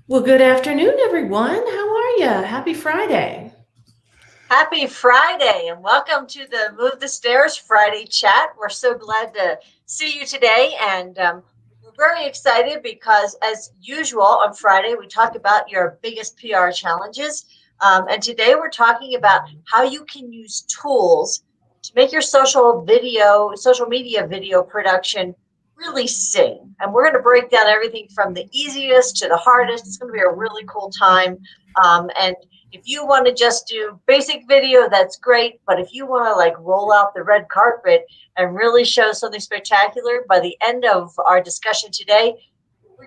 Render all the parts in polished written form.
Well, good afternoon, everyone. How are you? Happy Friday. Happy Friday and welcome to the Move the Stairs Friday chat. We're so glad to see you today, and we're very excited because, as usual, on Friday we talk about your biggest PR challenges. And today we're talking about how you can use tools to make your social media video production really sing. And we're going to break down everything from the easiest to the hardest. It's going to be a really cool time. And if you want to just do basic video, that's great. But if you want to roll out the red carpet and really show something spectacular, by the end of our discussion today,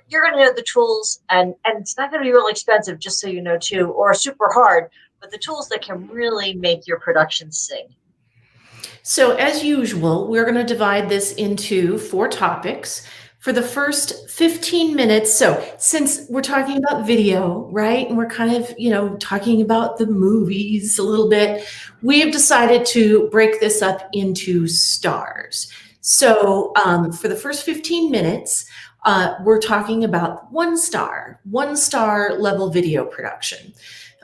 you're going to know the tools, and it's not going to be really expensive, just so you know too, or super hard, but the tools that can really make your production sing. So as usual, we're going to divide this into 4 topics. For the first 15 minutes, so since we're talking about video, right, and we're kind of, talking about the movies a little bit, we have decided to break this up into stars. So for the first 15 minutes, we're talking about one star level video production.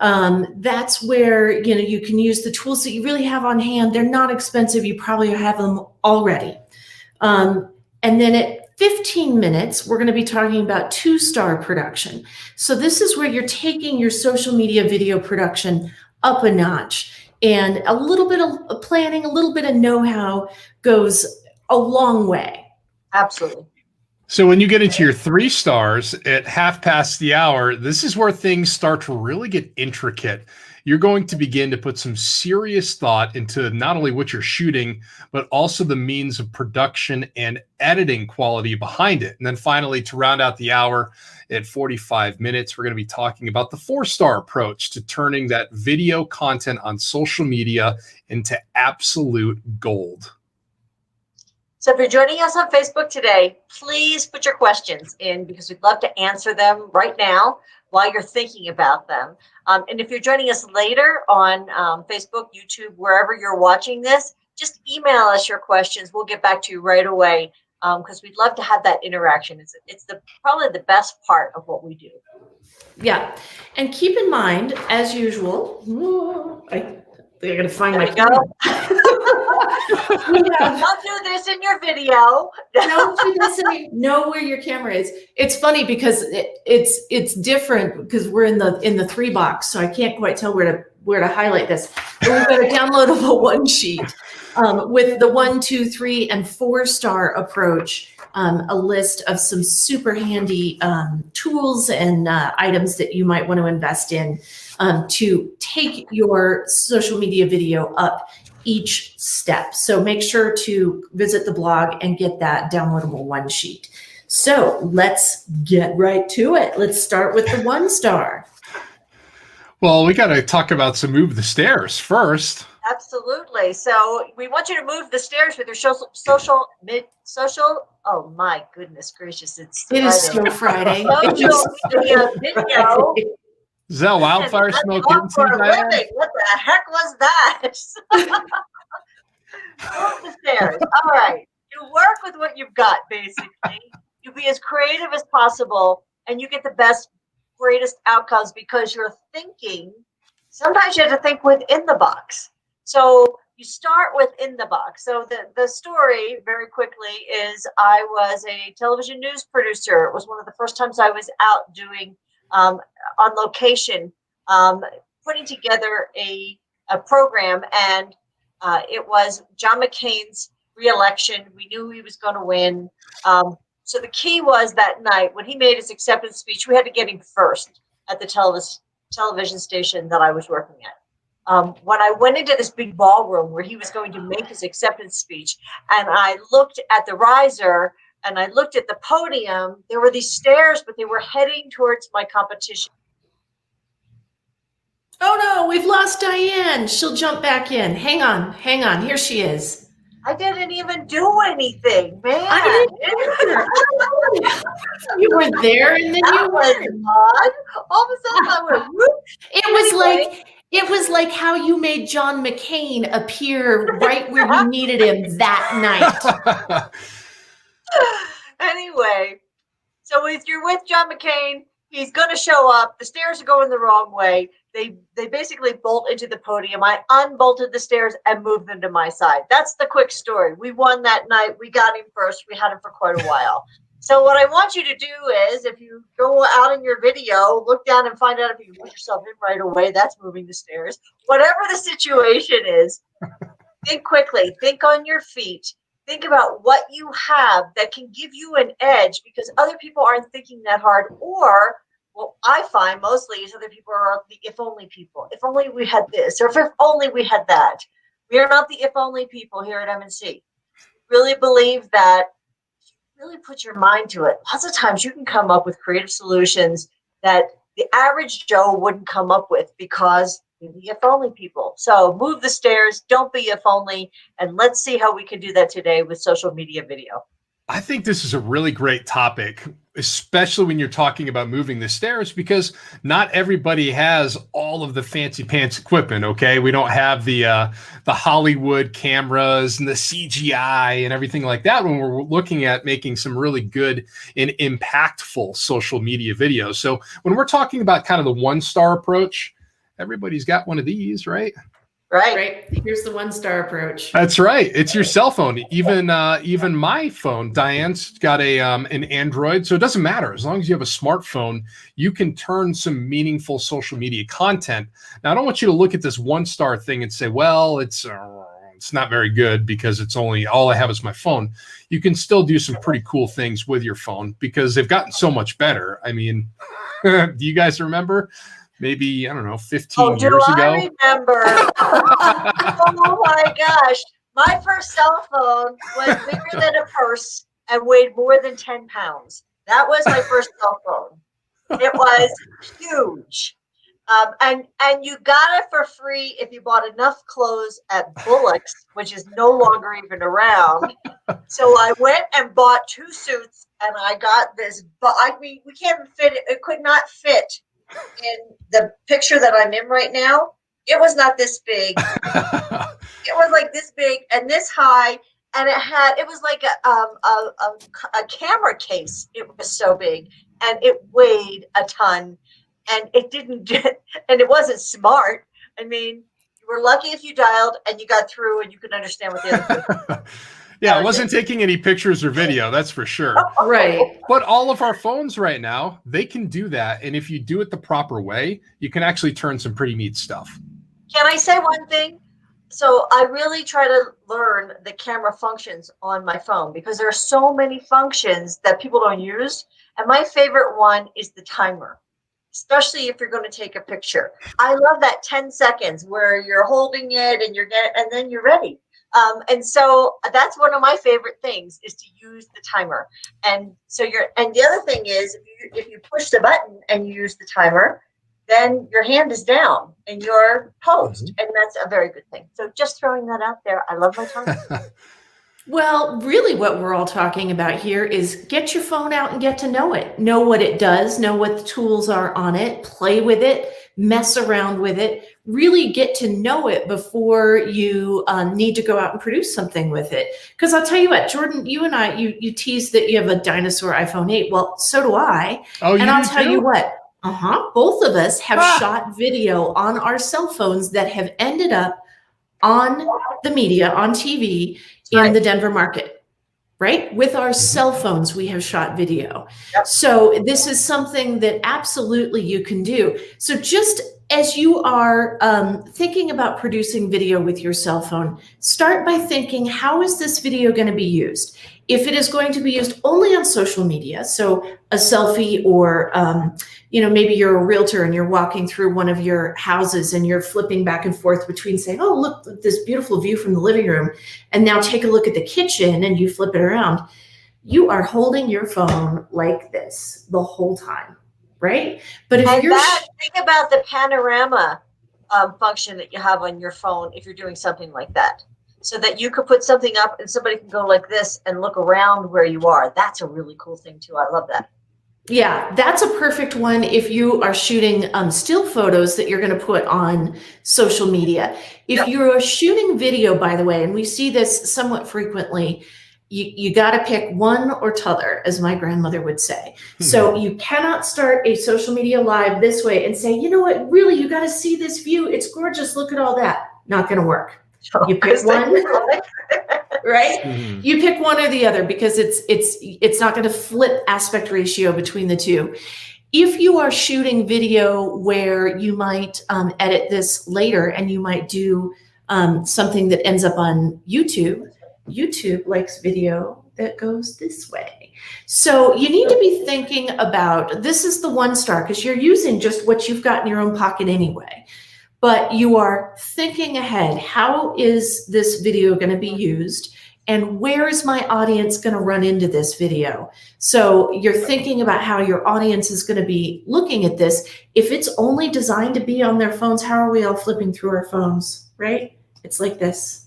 That's where, you can use the tools that you really have on hand. They're not expensive. You probably have them already. And then at 15 minutes, we're going to be talking about 2-star production. So this is where you're taking your social media video production up a notch, and a little bit of planning, a little bit of know-how goes a long way. Absolutely. So when you get into your 3 stars at half past the hour, this is where things start to really get intricate. You're going to begin to put some serious thought into not only what you're shooting, but also the means of production and editing quality behind it. And then finally, to round out the hour at 45 minutes, we're going to be talking about the 4-star approach to turning that video content on social media into absolute gold. So if you're joining us on Facebook today, please put your questions in, because we'd love to answer them right now while you're thinking about them. And if you're joining us later on Facebook, YouTube, wherever you're watching this, just email us your questions. We'll get back to you right away, because we'd love to have that interaction. It's probably the best part of what we do. Yeah. And keep in mind, as usual, they're going to find there my camera. Don't do this in your video. Don't do this. Know where your camera is. It's funny because it's different, because we're in the 3 box, so I can't quite tell where to highlight this. But we've got a downloadable one sheet with the 1, 2, 3, and 4-star approach. A list of some super handy tools and items that you might want to invest in to take your social media video up each step. So make sure to visit the blog and get that downloadable one sheet. So let's get right to it. Let's start with the 1-star. Well, we got to talk about some Move the Stairs first. Absolutely. So we want you to move the stairs with your social. Oh my goodness gracious! It is so Friday. Social media video. Is that wildfire smoke? What the heck was that? Move the stairs. All right. You work with what you've got, basically. You be as creative as possible, and you get the greatest outcomes, because you're thinking. Sometimes you have to think within the box. So you start within the box. So the story, very quickly, is I was a television news producer. It was one of the first times I was out doing on location, putting together a program, and it was John McCain's re-election. We knew he was going to win. So the key was that night when he made his acceptance speech, we had to get him first at the television station that I was working at. When I went into this big ballroom where he was going to make his acceptance speech, and I looked at the riser and I looked at the podium, there were these stairs, but they were heading towards my competition. Oh no, we've lost Diane. She'll jump back in. Hang on. Here she is. I didn't even do anything, man. You were there, and then you weren't. All of a sudden I went, whoop. It was like how you made John McCain appear right where you needed him that night. Anyway, so if you're with John McCain, he's going to show up. The stairs are going the wrong way. They basically bolt into the podium. I unbolted the stairs and moved them to my side. That's the quick story. We won that night. We got him first. We had him for quite a while. So what I want you to do is, if you go out in your video, look down and find out if you can put yourself in right away. That's moving the stairs. Whatever the situation is, think quickly. Think on your feet. Think about what you have that can give you an edge, because other people aren't thinking that hard. Or what I find mostly is other people are the if only people. If only we had this, or if only we had that. We are not the if only people here at M&C. Really believe that really put your mind to it. Lots of times you can come up with creative solutions that the average Joe wouldn't come up with, because you're the if only people. So move the stairs, don't be if only, and let's see how we can do that today with social media video. I think this is a really great topic, especially when you're talking about moving the stairs, because not everybody has all of the fancy pants equipment. Okay, we don't have the Hollywood cameras and the CGI and everything like that when we're looking at making some really good and impactful social media videos. So when we're talking about kind of the 1-star approach, everybody's got one of these, right? Right. Here's the 1-star approach. That's right. It's your cell phone. Even my phone, Diane's got an Android, so it doesn't matter. As long as you have a smartphone, you can turn some meaningful social media content. Now, I don't want you to look at this 1-star thing and say, well, it's not very good because it's only all I have is my phone. You can still do some pretty cool things with your phone because they've gotten so much better. I mean, do you guys remember? Maybe, I don't know, 15 years ago. I remember. Oh my gosh. My first cell phone was bigger than a purse and weighed more than 10 pounds. That was my first cell phone. It was huge. And you got it for free if you bought enough clothes at Bullock's, which is no longer even around. So I went and bought 2 suits, and I got this. But I mean, we can't fit it. It could not fit in the picture that I'm in right now. It was not this big. It was like this big and this high, and it was like a camera case. It was so big, and it weighed a ton, and and it wasn't smart. I mean, you were lucky if you dialed and you got through and you could understand what the other person. Yeah, I wasn't taking any pictures or video, that's for sure. Right. But all of our phones right now, they can do that. And if you do it the proper way, you can actually turn some pretty neat stuff. Can I say one thing? So I really try to learn the camera functions on my phone because there are so many functions that people don't use. And my favorite one is the timer, especially if you're going to take a picture. I love that 10 seconds where you're holding it and then you're ready. And so that's one of my favorite things is to use the timer. And so and the other thing is if you push the button and you use the timer, then your hand is down and you're posed. And that's a very good thing. So just throwing that out there. I love my timer. Well, really what we're all talking about here is get your phone out and get to know it. Know what it does, know what the tools are on it, play with it, mess around with it, really get to know it before you need to go out and produce something with it. Because I'll tell you what, Jordan, you and I, you teased that you have a dinosaur iPhone 8. Well, so do I. Oh, and I'll tell you what, both of us have shot video on our cell phones that have ended up on the media, on TV in the Denver market, right? With our cell phones, we have shot video. Yep. So this is something that absolutely you can do. So just as you are thinking about producing video with your cell phone, start by thinking, how is this video going to be used? If it is going to be used only on social media, so a selfie or, maybe you're a realtor and you're walking through one of your houses and you're flipping back and forth between saying, oh, look, this beautiful view from the living room. And now take a look at the kitchen and you flip it around. You are holding your phone like this the whole time, right? But if you're think about the panorama function that you have on your phone if you're doing something like that. So that you could put something up and somebody can go like this and look around where you are. That's a really cool thing too. I love that. Yeah, that's a perfect one if you are shooting still photos that you're going to put on social media. If you're shooting video, by the way, and we see this somewhat frequently, you got to pick one or t'other, as my grandmother would say. So you cannot start a social media live this way and say, you know what, really, you got to see this view. It's gorgeous. Look at all that. Not going to work. You pick one, right? Mhm. You pick one or the other, because it's not going to flip aspect ratio between the two. If you are shooting video where you might edit this later and you might do something that ends up on YouTube, YouTube likes video that goes this way. So you need to be thinking about, this is the 1 star, because you're using just what you've got in your own pocket anyway. But you are thinking ahead. How is this video going to be used? And where is my audience going to run into this video? So you're thinking about how your audience is going to be looking at this. If it's only designed to be on their phones, how are we all flipping through our phones, right? It's like this.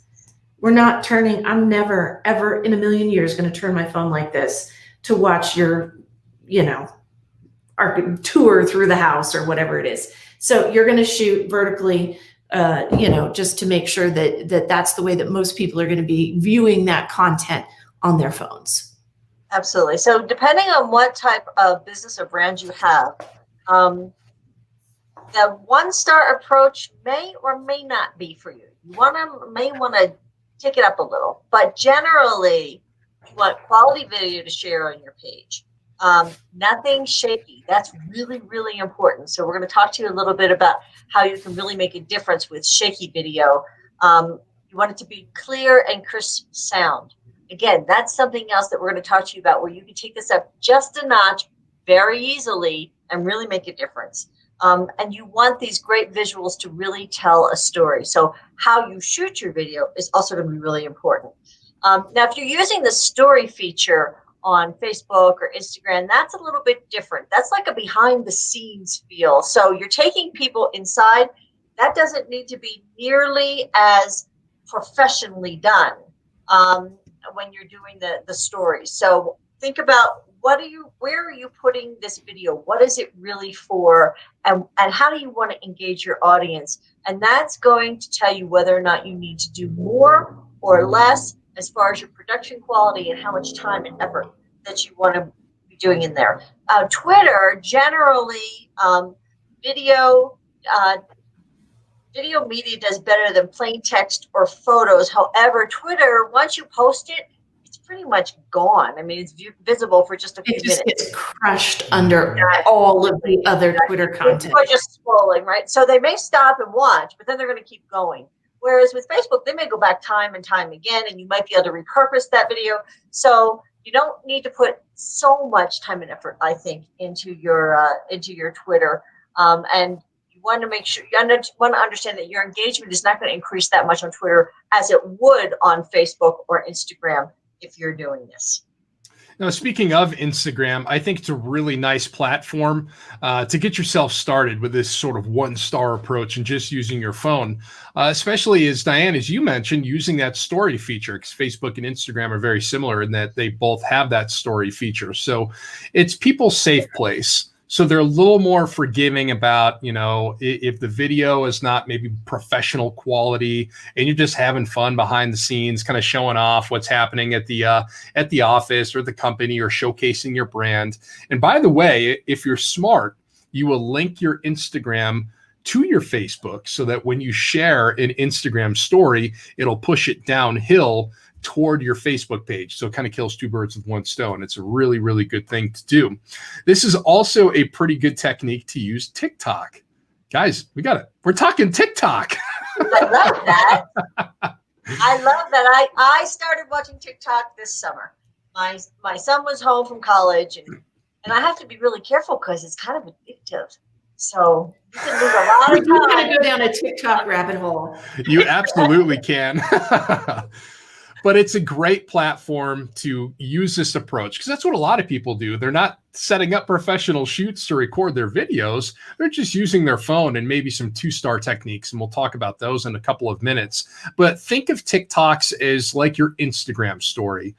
We're not turning, I'm never, ever in a million years going to turn my phone like this to watch your, our tour through the house or whatever it is. So you're going to shoot vertically, just to make sure that that's the way that most people are going to be viewing that content on their phones. Absolutely. So depending on what type of business or brand you have, the 1 star approach may or may not be for you. You may want to take it up a little, but generally you want quality video to share on your page. Nothing shaky. That's really, really important. So we're going to talk to you a little bit about how you can really make a difference with shaky video. You want it to be clear and crisp sound. Again, that's something else that we're going to talk to you about, where you can take this up just a notch very easily and really make a difference. And you want these great visuals to really tell a story. So how you shoot your video is also going to be really important. Now, if you're using the story feature on Facebook or Instagram, that's a little bit different. That's like a behind the scenes feel. So you're taking people inside. That doesn't need to be nearly as professionally done when you're doing the story. So think about, where are you putting this video? What is it really for? And how do you want to engage your audience? And that's going to tell you whether or not you need to do more or less as far as your production quality and how much time and effort that you want to be doing in there. Twitter, generally, video media does better than plain text or photos. However, Twitter, once you post it, it's pretty much gone. I mean, it's visible for just a few minutes. It just gets crushed under all of the other Twitter content. People are just scrolling, right? So they may stop and watch, but then they're going to keep going. Whereas with Facebook, they may go back time and time again, and you might be able to repurpose that video. So you don't need to put so much time and effort, I think, into your Twitter. And you want to make sure you want to understand that your engagement is not going to increase that much on Twitter as it would on Facebook or Instagram if you're doing this. Now, speaking of Instagram, I think it's a really nice platform to get yourself started with this sort of 1 star approach and just using your phone, especially as Diane, as you mentioned, using that story feature, because Facebook and Instagram are very similar in that they both have that story feature. So it's people's safe place. So they're a little more forgiving about, if the video is not maybe professional quality and you're just having fun behind the scenes, kind of showing off what's happening at the office or the company or showcasing your brand. And by the way, if you're smart, you will link your Instagram to your Facebook so that when you share an Instagram story, it'll push it downhill toward your Facebook page. So it kind of kills 2 birds with 1 stone. It's a really, really good thing to do. This is also a pretty good technique to use TikTok. Guys, we got it. We're talking TikTok. I love that. I love that. I started watching TikTok this summer. My son was home from college, and I have to be really careful because it's kind of addictive. So you can lose a lot of time. You're going to go down a TikTok rabbit hole. You absolutely can. But it's a great platform to use this approach because that's what a lot of people do. They're not setting up professional shoots to record their videos. They're just using their phone and maybe some 2-star techniques. And we'll talk about those in a couple of minutes. But think of TikToks as like your Instagram story.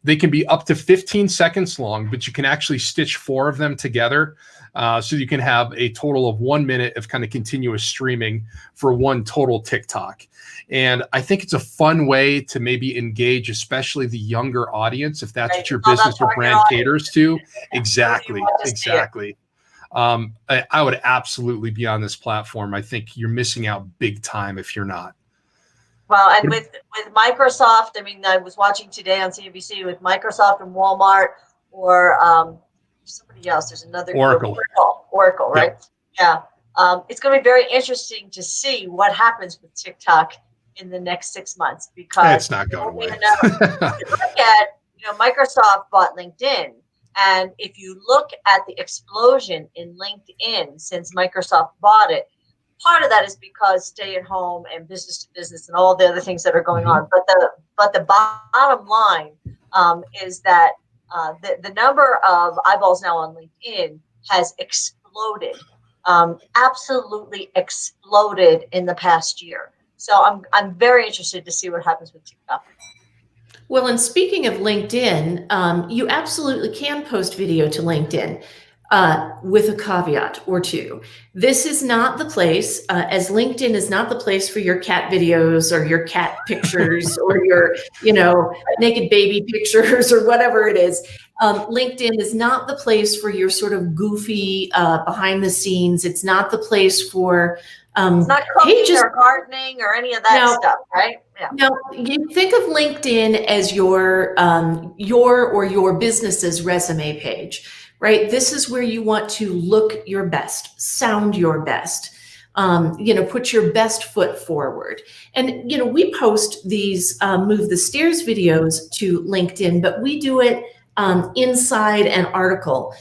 They can be up to 15 seconds long, but you can actually stitch 4 of them together. So you can have a total of 1 minute of kind of continuous streaming for one total TikTok. And I think it's a fun way to maybe engage, especially the younger audience, if that's what your business or brand caters to. Exactly. Exactly. I would absolutely be on this platform. I think you're missing out big time if you're not. Well, and with Microsoft, I mean, I was watching today on CNBC with Microsoft and Walmart, or somebody else. There's another Oracle, right? Yep. Yeah. It's going to be very interesting to see what happens with TikTok in the next 6 months, because it's not going away. Look at, Microsoft bought LinkedIn, and if you look at the explosion in LinkedIn since Microsoft bought it, part of that is because stay at home and business to business and all the other things that are going on. But the bottom line is that the number of eyeballs now on LinkedIn has exploded, absolutely exploded in the past year. So I'm very interested to see what happens with TikTok. Well, and speaking of LinkedIn, you absolutely can post video to LinkedIn with a caveat or two. This is not the place, as LinkedIn is not the place for your cat videos or your cat pictures or your, naked baby pictures or whatever it is. LinkedIn is not the place for your sort of goofy behind the scenes. It's not the place for it's not cooking or gardening or any of that stuff, right? Yeah. Now, you think of LinkedIn as your business's resume page, right? This is where you want to look your best, sound your best, put your best foot forward. And, we post these Move the Stairs videos to LinkedIn, but we do it inside an article.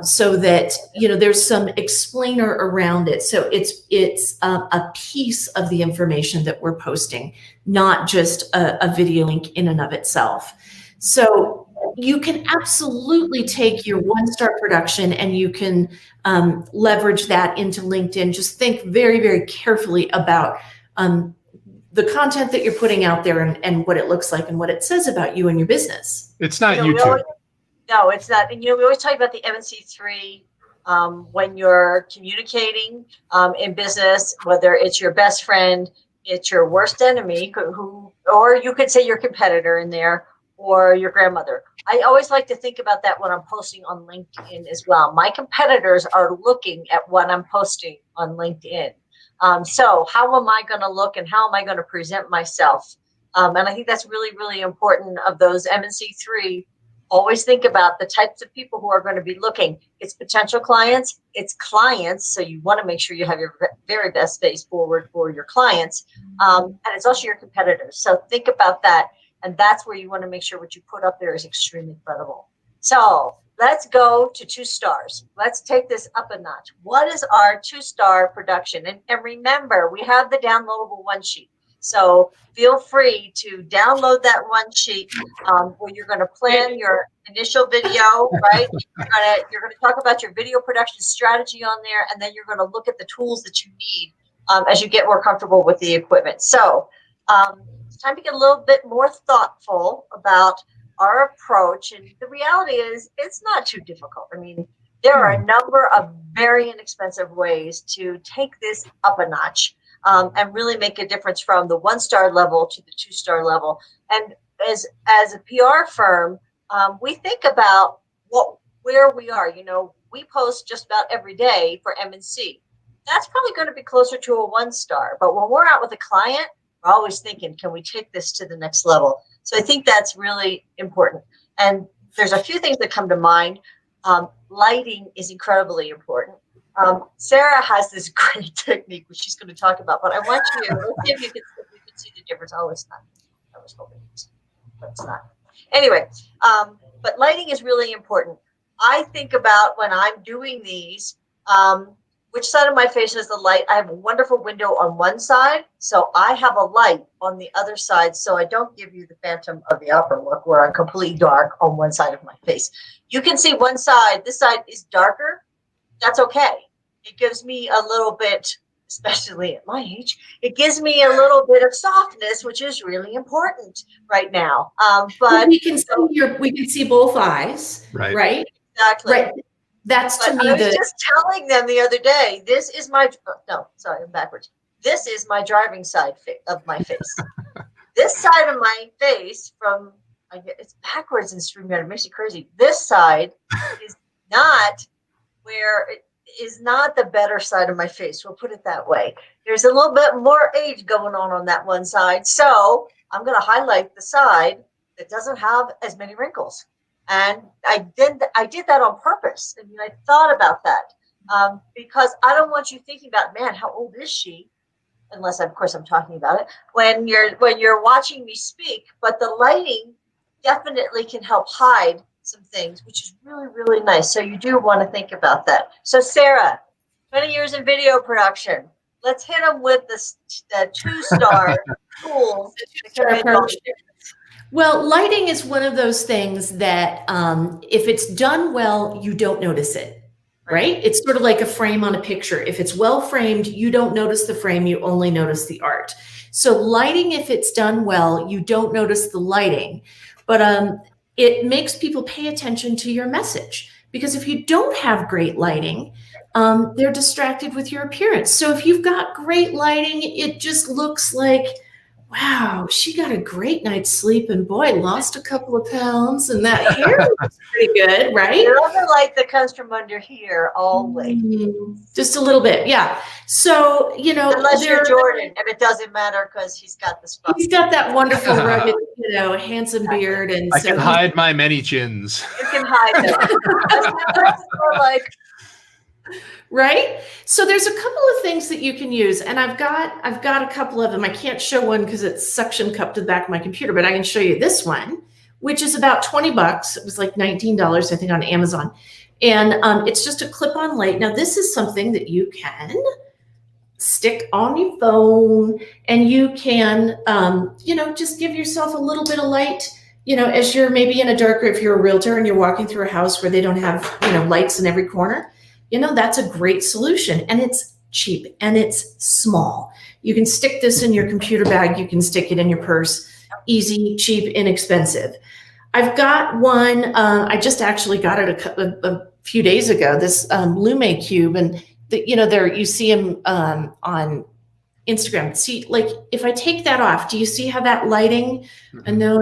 So that, there's some explainer around it. So it's a piece of the information that we're posting, not just a video link in and of itself. So you can absolutely take your one-star production and you can leverage that into LinkedIn. Just think very, very carefully about the content that you're putting out there and what it looks like and what it says about you and your business. It's not YouTube. No, it's not. And, we always talk about the MNC3 when you're communicating in business, whether it's your best friend, it's your worst enemy, or you could say your competitor in there, or your grandmother. I always like to think about that when I'm posting on LinkedIn as well. My competitors are looking at what I'm posting on LinkedIn. So how am I going to look and how am I going to present myself? And I think that's really, really important of those MNC3. Always think about the types of people who are going to be looking. It's potential clients, it's clients. So you want to make sure you have your very best face forward for your clients. And it's also your competitors. So think about that. And that's where you want to make sure what you put up there is extremely credible. So let's go to 2 stars. Let's take this up a notch. What is our 2-star production? And remember, we have the downloadable one sheet. So feel free to download that one sheet where you're going to plan your initial video, right? You're going to talk about your video production strategy on there, and then you're going to look at the tools that you need as you get more comfortable with the equipment. So it's time to get a little bit more thoughtful about our approach. And the reality is it's not too difficult. I mean, there are a number of very inexpensive ways to take this up a notch. And really make a difference from the 1-star level to the 2-star level. And as a PR firm, we think about where we are. We post just about every day for MNC. That's probably going to be closer to a 1-star. But when we're out with a client, we're always thinking, can we take this to the next level? So I think that's really important. And there's a few things that come to mind. Lighting is incredibly important. Sarah has this great technique, which she's going to talk about, but I want you to, let's see if you can see the difference. Oh, it's not. I was hoping but it's not. Anyway, but lighting is really important. I think about when I'm doing these, which side of my face has the light. I have a wonderful window on one side, so I have a light on the other side, so I don't give you the Phantom of the Opera look where I'm completely dark on one side of my face. You can see one side. This side is darker. That's okay. It gives me a little bit especially at my age, it gives me a little bit of softness, which is really important right now. But we can see both eyes, Right. right? exactly. Right. That's to But me I was the just telling them the other day, this is my, no, sorry, I'm backwards. This is my driving side of my face. This side of my face it's backwards in StreamYard. It makes you crazy. This side is not it is not the better side of my face. We'll put it that way. There's a little bit more age going on that one side. So I'm going to highlight the side that doesn't have as many wrinkles. And I did that on purpose. I mean, I thought about that because I don't want you thinking about, man, how old is she? Unless, of course, I'm talking about it when you're watching me speak. But the lighting definitely can help hide some things, which is really, really nice. So you do want to think about that. So Sarah, 20 years in video production. Let's hit them with the 2-star tools. Well, lighting is one of those things that if it's done well, you don't notice it. Right? It's sort of like a frame on a picture. If it's well framed, you don't notice the frame, you only notice the art. So lighting, if it's done well, you don't notice the lighting, but it makes people pay attention to your message. Because if you don't have great lighting, they're distracted with your appearance. So if you've got great lighting, it just looks like, wow, she got a great night's sleep and boy, lost a couple of pounds and that hair looks pretty good, right? You love the light that comes from under here always. Just a little bit, yeah. So, unless you're Jordan, and it doesn't matter because he's got the spot. He's got that wonderful, rugged, handsome beard, and I can hide my many chins. You can hide them. Right? So there's a couple of things that you can use, and I've got a couple of them. I can't show one because it's suction cupped to the back of my computer, but I can show you this one, which is about $20. It was like $19, I think, on Amazon. And it's just a clip-on light. Now, this is something that you can stick on your phone, and you can, just give yourself a little bit of light, as you're maybe in a dark, or if you're a realtor and you're walking through a house where they don't have, lights in every corner. That's a great solution, and it's cheap and it's small. You can stick this in your computer bag. You can stick it in your purse. Easy, cheap, inexpensive. I've got one. I just actually got it a few days ago. This Lume Cube, and there you see them on Instagram. See, like if I take that off, do you see how that lighting? I know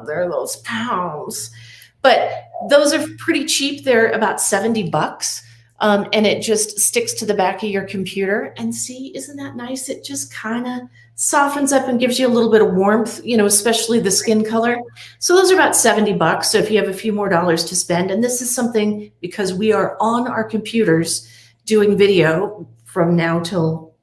there are those pounds, but those are pretty cheap. They're about $70. And it just sticks to the back of your computer. And see, isn't that nice? It just kind of softens up and gives you a little bit of warmth, especially the skin color. So those are about $70. So if you have a few more dollars to spend, and this is something, because we are on our computers doing video from now till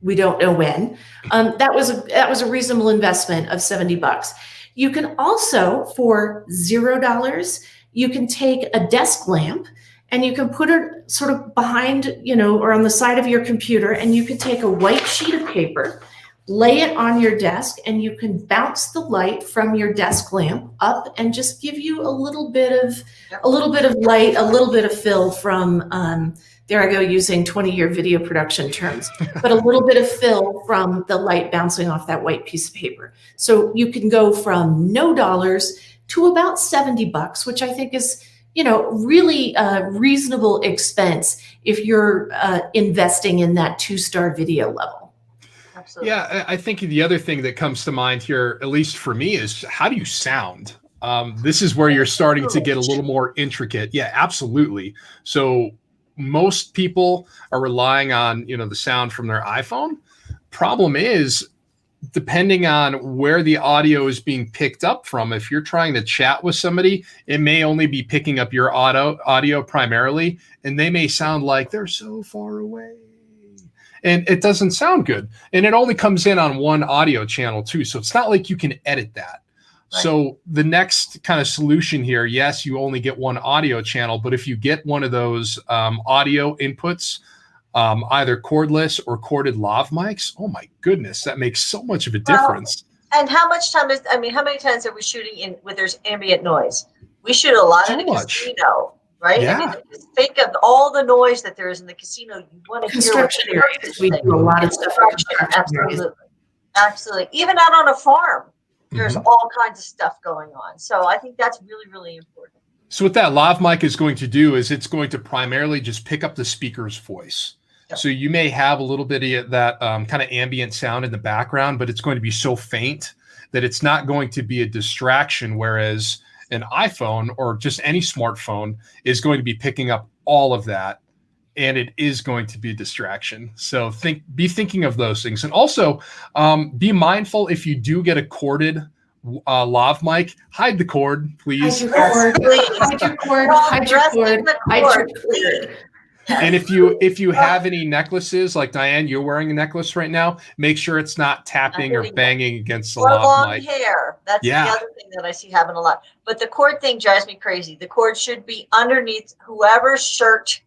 we don't know when, that was a reasonable investment of $70. You can also, for $0, you can take a desk lamp, and you can put it sort of behind, or on the side of your computer, and you can take a white sheet of paper, lay it on your desk, and you can bounce the light from your desk lamp up and just give you a little bit of light, a little bit of fill from, there I go using 20-year video production terms, but a little bit of fill from the light bouncing off that white piece of paper. So you can go from no dollars to about $70, which I think is, really reasonable expense if you're investing in that 2-star video level. Absolutely. Yeah, I think the other thing that comes to mind here, at least for me, is how do you sound? This is where you're starting to get a little more intricate. Yeah, absolutely. So most people are relying on, the sound from their iPhone. Problem is, depending on where the audio is being picked up from, if you're trying to chat with somebody, it may only be picking up your audio primarily, and they may sound like they're so far away. And it doesn't sound good. And it only comes in on one audio channel too. So it's not like you can edit that. Right. So the next kind of solution here, yes, you only get one audio channel, but if you get one of those audio inputs, either cordless or corded lav mics, oh my goodness, that makes so much of a difference. And how much time how many times are we shooting in where there's ambient noise? We shoot a lot in a casino. right? I Yeah. mean, just think of all the noise that there is in the casino. You want to hear what Construction the areas. person We saying. do a lot of stuff in Construction, construction areas. absolutely. Absolutely. Even out on a farm, there's all kinds of stuff going on. So I think that's really, really important. So what that lav mic is going to do is it's going to primarily just pick up the speaker's voice. Yep. So you may have a little bit of that kind of ambient sound in the background, but it's going to be so faint that it's not going to be a distraction. Whereas an iPhone or just any smartphone is going to be picking up all of that, and it is going to be a distraction. So be thinking of those things. And also be mindful if you do get a corded lav mic, hide the cord, please. Hide your cord, please. hide your cord, Don't hide your dress in cord, the hide your cord, please. cord. And if you have any necklaces, like Diane, you're wearing a necklace right now, make sure it's not tapping or banging against the Or lav long mic. hair. That's Yeah. the other thing that I see happen a lot. But the cord thing drives me crazy. The cord should be underneath whoever's shirt,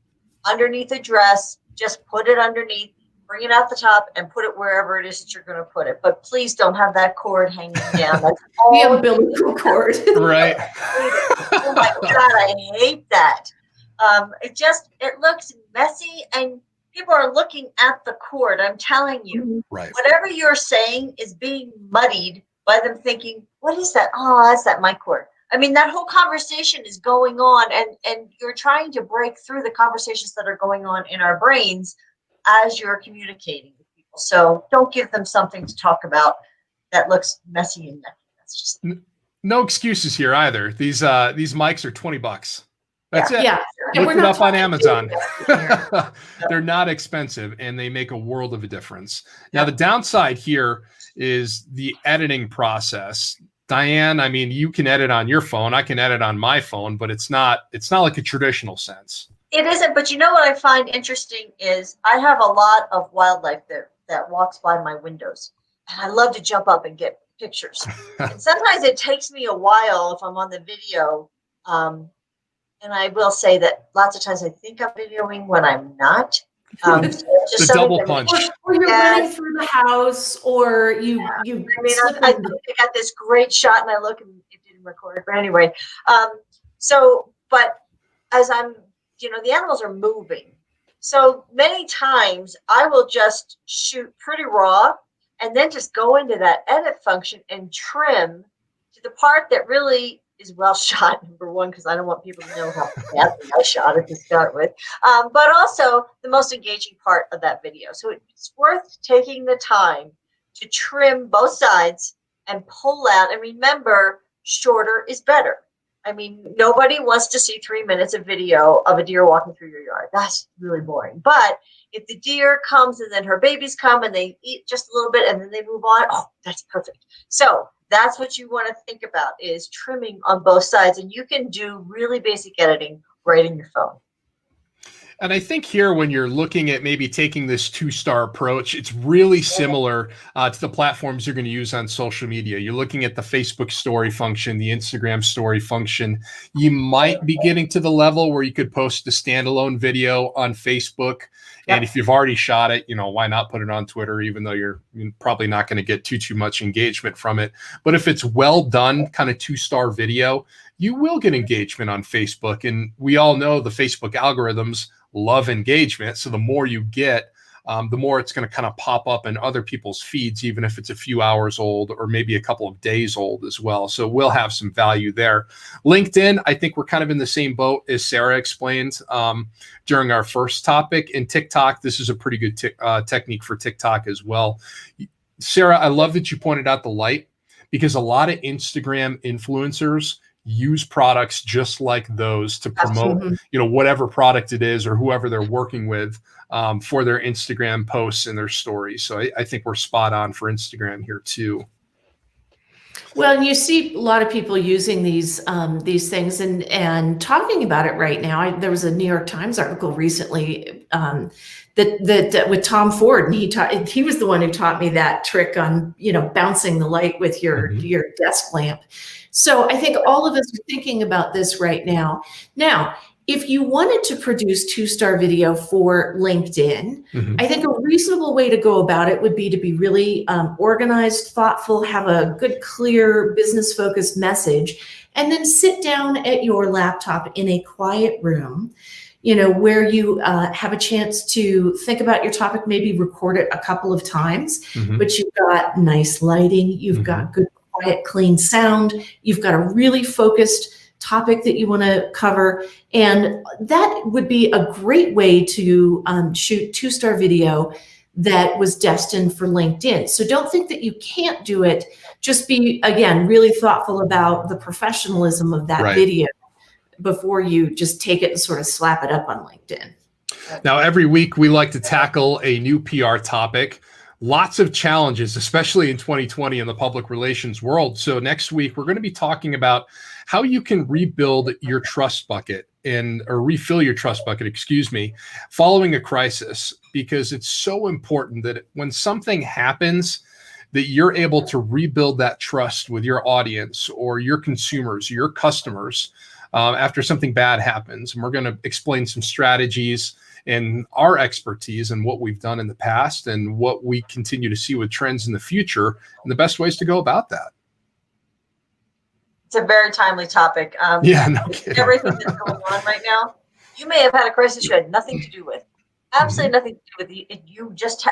underneath a dress. Just put it underneath, bring it out the top, and put it wherever it is that you're going to put it. But please don't have that cord hanging down. That's The all. umbilical cord. Right. Oh my God, I hate that. It looks messy, and people are looking at the cord. I'm telling you, Right. whatever you're saying is being muddied by them thinking, what is that? Oh, that's that mic cord. I mean, that whole conversation is going on, and you're trying to break through the conversations that are going on in our brains as you're communicating with people. So don't give them something to talk about that looks messy and messy. That's just No excuses here either. These mics are $20. That's it. Yeah. And Look we're it not up on talking Amazon. here. They're not expensive, and they make a world of a difference. Now, the downside here is the editing process. Diane, I mean, you can edit on your phone. I can edit on my phone, but it's not like a traditional sense. It isn't, but you know what I find interesting is I have a lot of wildlife that walks by my windows, and I love to jump up and get pictures. And sometimes it takes me a while if I'm on the video. And I will say that lots of times I think I'm videoing when I'm not. So it's just The double something that- punch. Or you're running through the house, or you I mean, slip I in the- got this great shot, and I look and it didn't record. But anyway, but as I'm, the animals are moving. So many times I will just shoot pretty raw, and then just go into that edit function and trim to the part that really is well shot, number one, because I don't want people to know how badly I shot it to start with, but also the most engaging part of that video. So it's worth taking the time to trim both sides and pull out. And remember, shorter is better. I mean, nobody wants to see 3 minutes of video of a deer walking through your yard. That's really boring. But if the deer comes and then her babies come and they eat just a little bit and then they move on, oh, that's perfect. So that's what you want to think about, is trimming on both sides. And you can do really basic editing right in your phone. And I think here, when you're looking at maybe taking this 2-star approach, it's really similar to the platforms you're going to use on social media. You're looking at the Facebook story function, the Instagram story function. You might be getting to the level where you could post a standalone video on Facebook. And if you've already shot it, why not put it on Twitter, even though you're probably not going to get too much engagement from it. But if it's well done, kind of 2-star video, you will get engagement on Facebook. And we all know the Facebook algorithms love engagement. So the more you get, the more it's going to kind of pop up in other people's feeds, even if it's a few hours old or maybe a couple of days old as well. So we'll have some value there. LinkedIn, I think we're kind of in the same boat as Sarah explained during our first topic. And TikTok, this is a pretty good technique for TikTok as well. Sarah, I love that you pointed out the light, because a lot of Instagram influencers use products just like those to promote, whatever product it is or whoever they're working with for their Instagram posts and their stories. So I think we're spot on for Instagram here too. Well, and you see a lot of people using these things and talking about it right now. There was a New York Times article recently that with Tom Ford, and he was the one who taught me that trick on bouncing the light with your desk lamp. So I think all of us are thinking about this right now. Now, if you wanted to produce 2-star video for LinkedIn, I think a reasonable way to go about it would be to be really organized, thoughtful, have a good, clear, business-focused message, and then sit down at your laptop in a quiet room, where you have a chance to think about your topic, maybe record it a couple of times, but you've got nice lighting, you've got good, quiet, clean sound, you've got a really focused topic that you want to cover. And that would be a great way to shoot 2-star video that was destined for LinkedIn. So don't think that you can't do it. Just be, again, really thoughtful about the professionalism of that video before you just take it and sort of slap it up on LinkedIn. Now, every week we like to tackle a new PR topic. Lots of challenges, especially in 2020 in the public relations world. So next week, we're going to be talking about how you can rebuild your trust bucket or refill your trust bucket, following a crisis, because it's so important that when something happens, that you're able to rebuild that trust with your audience or your consumers, your customers, after something bad happens. And we're going to explain some strategies and our expertise and what we've done in the past and what we continue to see with trends in the future and the best ways to go about that. It's a very timely topic. Yeah, no kidding. Everything that's going on right now, you may have had a crisis you had nothing to do with. Absolutely nothing to do with you. You just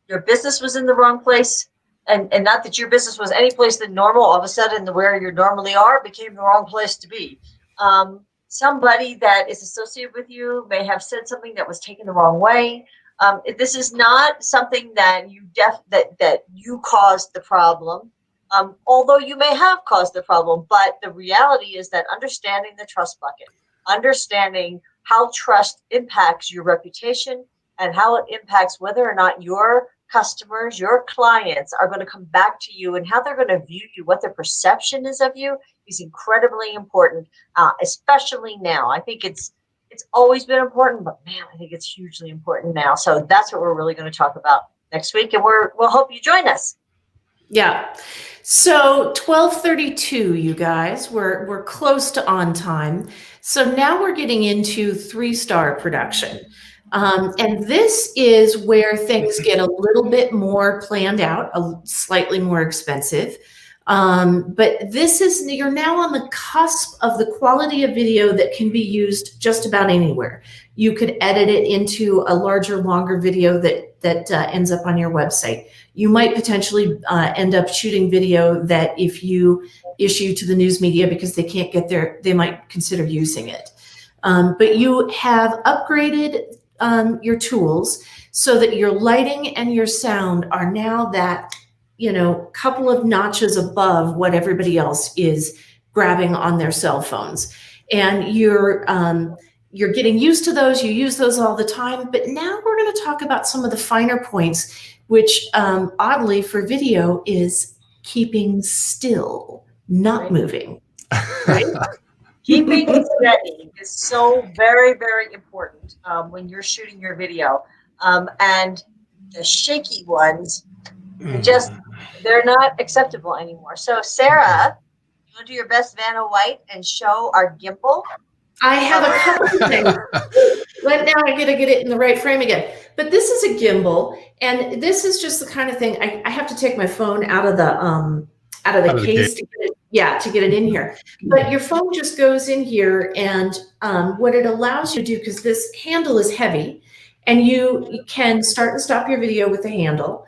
your business was in the wrong place. And not that your business was any place than normal. All of a sudden, where you normally are became the wrong place to be. Somebody that is associated with you may have said something that was taken the wrong way. This is not something that you caused the problem, although you may have caused the problem. But the reality is that understanding the trust bucket, understanding how trust impacts your reputation and how it impacts whether or not your customers, your clients are going to come back to you and how they're going to view you, what their perception is of you, is incredibly important, especially now. I think it's always been important, but man, I think it's hugely important now. So that's what we're really going to talk about next week, and we'll hope you join us. Yeah. So 12:32, you guys, we're close to on time. So now we're getting into 3-star production. And this is where things get a little bit more planned out, slightly more expensive. But you're now on the cusp of the quality of video that can be used just about anywhere. You could edit it into a larger, longer video that ends up on your website. You might potentially end up shooting video that if you issue to the news media because they can't get there, they might consider using it. But you have upgraded your tools so that your lighting and your sound are now that, couple of notches above what everybody else is grabbing on their cell phones. And you're getting used to those. You use those all the time. But now we're going to talk about some of the finer points, which oddly for video is keeping still, not moving. Right? Keeping it steady is so very, very important when you're shooting your video. And the shaky ones, they're not acceptable anymore. So Sarah, you want to do your best Vanna White and show our gimbal? I have a couple of things. But now I got to get it in the right frame again. But this is a gimbal, and this is just the kind of thing I have to take my phone out of the case to get it in here. But your phone just goes in here, and what it allows you to do, because this handle is heavy, and you can start and stop your video with the handle.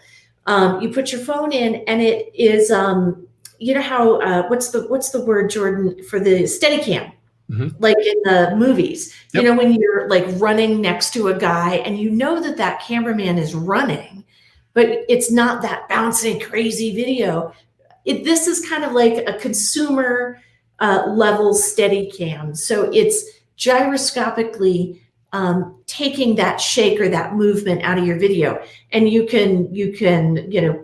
You put your phone in, and it is, how what's the word, Jordan, for the Steadicam? Like in the movies, when you're like running next to a guy and that cameraman is running, but it's not that bouncy, crazy video. This is kind of like a consumer level Steadicam. So it's gyroscopically taking that shake or that movement out of your video. And you can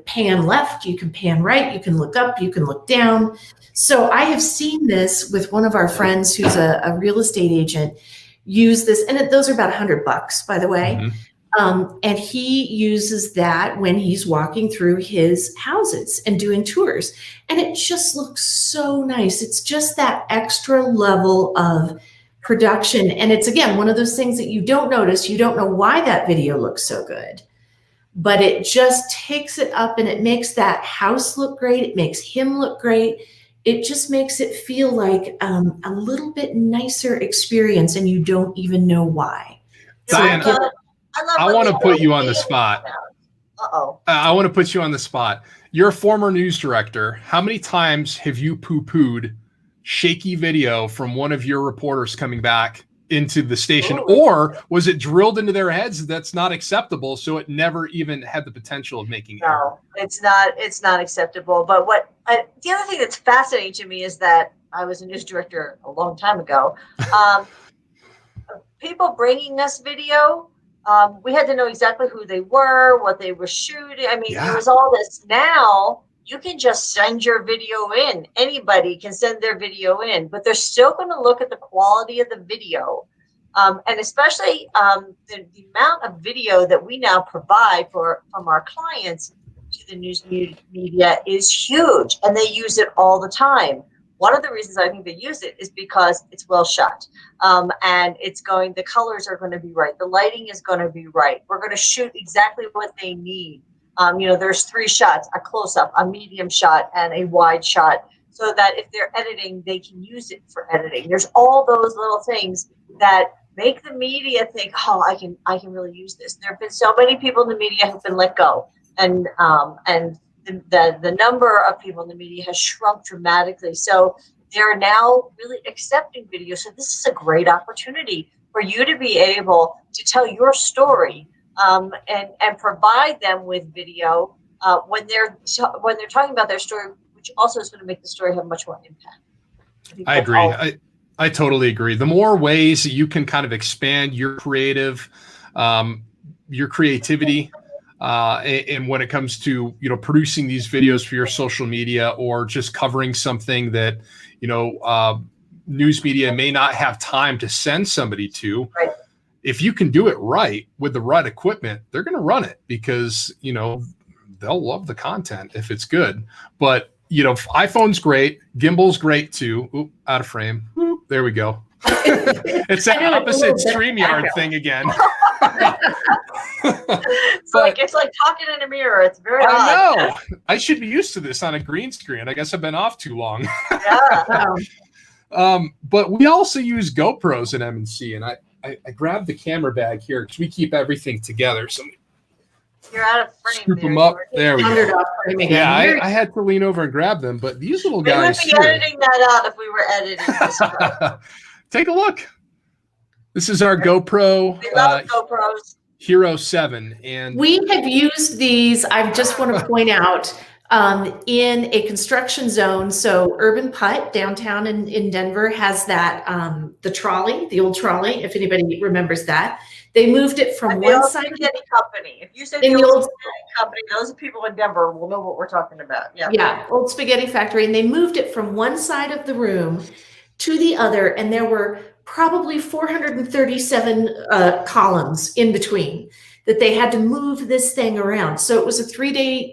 pan left, you can pan right, you can look up, you can look down. So I have seen this with one of our friends who's a real estate agent use this, and those are about $100, by the way. And he uses that when he's walking through his houses and doing tours. And it just looks so nice. It's just that extra level of production. And it's, again, one of those things that you don't notice. You don't know why that video looks so good, but it just takes it up and it makes that house look great. It makes him look great. it just makes it feel like a little bit nicer experience, and you don't even know why. So Diane, I when want they to put do you on the videos spot. now. Uh-oh. I want to put you on the spot. You're a former news director. How many times have you poo-pooed shaky video from one of your reporters coming back into the station? Ooh. Or was it drilled into their heads that's not acceptable, so it never even had the potential of making error? No, it's not acceptable. But the other thing that's fascinating to me is that I was a news director a long time ago. People bringing us video, we had to know exactly who they were, what they were shooting. I mean, there was all this. Now you can just send your video in. Anybody can send their video in, but they're still going to look at the quality of the video. And especially the amount of video that we now provide from our clients to the news media is huge, and they use it all the time. One of the reasons I think they use it is because it's well shot, and the colors are going to be right. The lighting is going to be right. We're going to shoot exactly what they need. There's 3 shots: a close-up, a medium shot, and a wide shot, so that if they're editing, they can use it for editing. There's all those little things that make the media think, oh, I can really use this. There have been so many people in the media who've been let go, and the number of people in the media has shrunk dramatically. So they're now really accepting video. So this is a great opportunity for you to be able to tell your story, and provide them with video when they're talking about their story, which also is going to make the story have much more impact. I agree. I totally agree. The more ways that you can kind of expand your creativity, and when it comes to, producing these videos for your social media, or just covering something that, news media may not have time to send somebody to. Right. If you can do it right with the right equipment, they're going to run it because, they'll love the content if it's good. But, iPhone's great. Gimbal's great too. Oop, out of frame. Oop, there we go. It's that opposite StreamYard thing again. It's like talking in a mirror. It's very odd. I know. I should be used to this on a green screen. I guess I've been off too long. Yeah. But we also use GoPros at M&C, and I grabbed the camera bag here because we keep everything together. So you're out of frame. scoop them up. There we go. Yeah, Again. I had to lean over and grab them, but these little We guys would be editing that out if we were editing this. Take a look. This is our GoPro We love GoPros. Hero 7. And We have used these, I just want to point out, in a construction zone. So Urban Putt downtown in Denver has that, the old trolley, if anybody remembers that. They moved it from one side. Spaghetti Company. If you say In the old Spaghetti Company, those people in Denver will know what we're talking about. Yeah. Yeah, old spaghetti factory. And they moved it from one side of the room to the other. And there were probably 437 columns in between that they had to move this thing around. So it was a three-day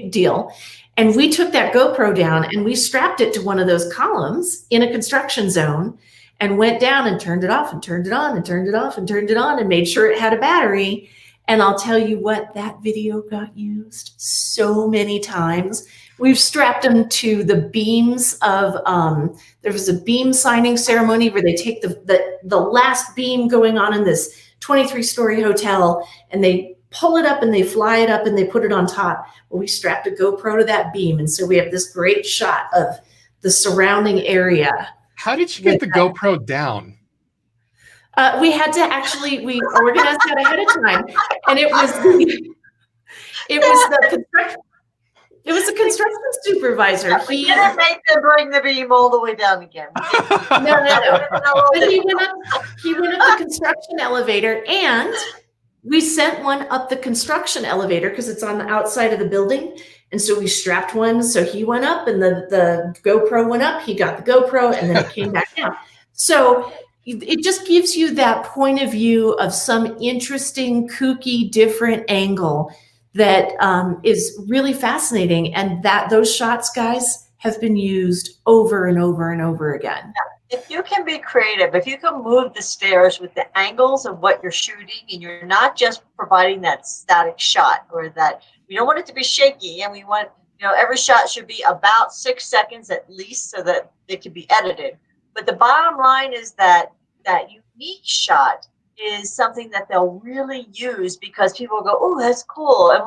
deal. And we took that GoPro down and we strapped it to one of those columns in a construction zone and went down and turned it off and turned it on and turned it off and turned it on and made sure it had a battery. And I'll tell you what, that video got used so many times. We've strapped them to the beams of, there was a beam signing ceremony where they take the last beam going on in this 23-story hotel and they pull it up and they fly it up and they put it on top. Well, we strapped a GoPro to that beam. And so we have this great shot of the surrounding area. how did you get the GoPro down? We had to we organized that ahead of time. And it was the construction supervisor. We didn't make them bring the beam all the way down again. No. But he went up the construction elevator, and we sent one up the construction elevator because it's on the outside of the building. And so we strapped one. So he went up and the GoPro went up. He got the GoPro and then it came back down. So it just gives you that point of view of some interesting, kooky, different angle that is really fascinating. And those shots, guys, have been used over and over and over again. If you can be creative, if you can move the stairs with the angles of what you're shooting, and you're not just providing that static shot or that we don't want it to be shaky, and we want every shot should be about 6 seconds at least so that it can be edited. But the bottom line is that that unique shot is something that they'll really use because people go, oh, that's cool. And